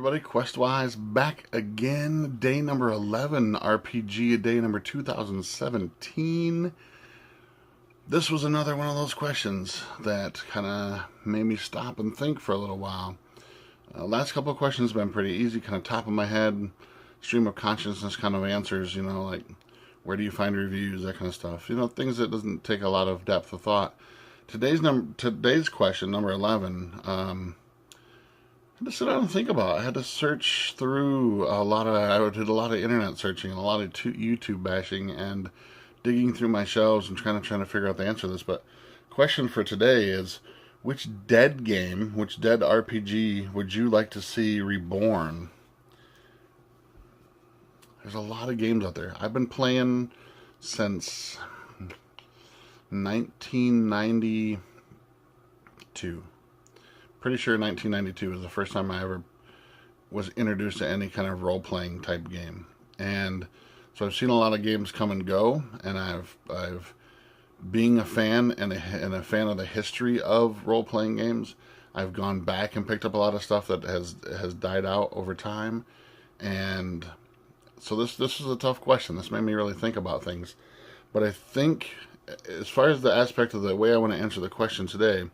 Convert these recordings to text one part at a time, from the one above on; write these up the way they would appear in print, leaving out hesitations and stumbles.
everybody, Questwise back again. Day number 11, RPG day number 2017. This was another one of those questions that kind of made me stop and think for a little while. Last couple of questions have been pretty easy, kind of top of my head, stream of consciousness kind of answers, like where do you find reviews, that kind of stuff. Things that doesn't take a lot of depth of thought. Today's question, number 11, I had to sit down and think about it. I had to search through I did a lot of internet searching and a lot of YouTube bashing and digging through my shelves and trying to figure out the answer to this. But question for today is, which dead RPG would you like to see reborn? There's a lot of games out there. I've been playing since 1992. Pretty sure 1992 was the first time I ever was introduced to any kind of role-playing type game. And so I've seen a lot of games come and go, and I've being a fan and a fan of the history of role-playing games, I've gone back and picked up a lot of stuff that has died out over time. And so this is a tough question. This made me really think about things. But I think, as far as the aspect of the way I want to answer the question today,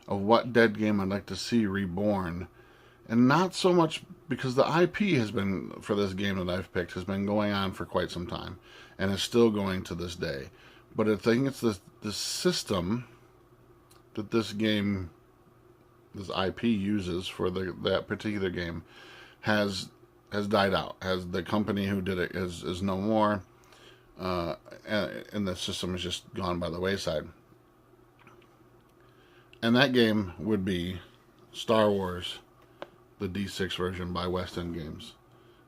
of what dead game I'd like to see reborn, and not so much because the IP has been, for this game that I've picked, has been going on for quite some time, and is still going to this day. But I think it's the system that this IP uses for that particular game has died out. Has the company who did it is no more, and the system has just gone by the wayside. And that game would be Star Wars, the D6 version by West End Games.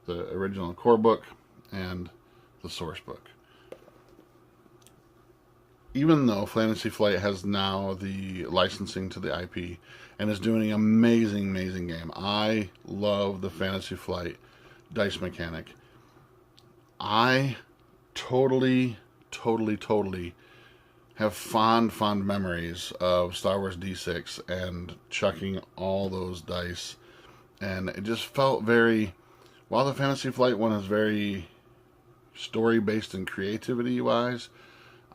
The original core book and the source book. Even though Fantasy Flight has now the licensing to the IP and is doing an amazing game. I love the Fantasy Flight dice mechanic. I totally have fond memories of Star Wars D6 and chucking all those dice, and it just felt very, while the Fantasy Flight one is very story based and creativity wise,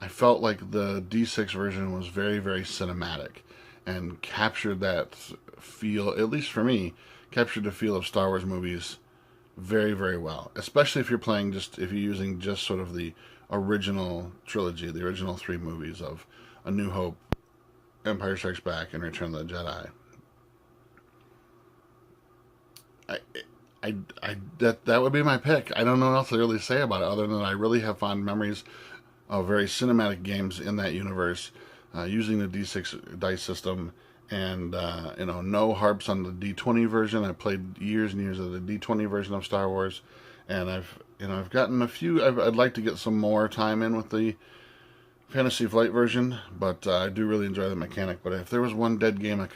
I felt like the D6 version was very cinematic and captured that feel, at least for me, captured the feel of Star Wars movies very well, especially if you're using just sort of the original trilogy, the original 3 movies of A New Hope, Empire Strikes Back, and Return of the Jedi. That would be my pick. I don't know what else to really say about it other than I really have fond memories of very cinematic games in that universe, using the D6 dice system, and no harps on the D20 version. I played years and years of the D20 version of Star Wars, and I've gotten a few. I'd like to get some more time in with the Fantasy Flight version, but I do really enjoy the mechanic. But if there was one dead game I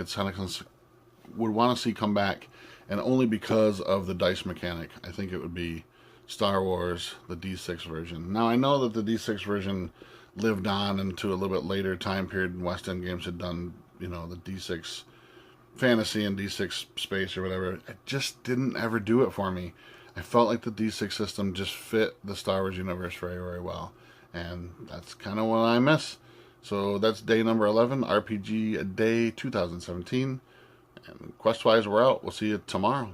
would want to see come back, and only because of the dice mechanic, I think it would be Star Wars, the D6 version. Now, I know that the D6 version lived on into a little bit later time period, and West End Games had done, the D6 Fantasy and D6 Space or whatever. It just didn't ever do it for me. I felt like the D6 system just fit the Star Wars universe very well. And that's kind of what I miss. So that's day number 11, RPG day 2017. And Questwise, we're out. We'll see you tomorrow.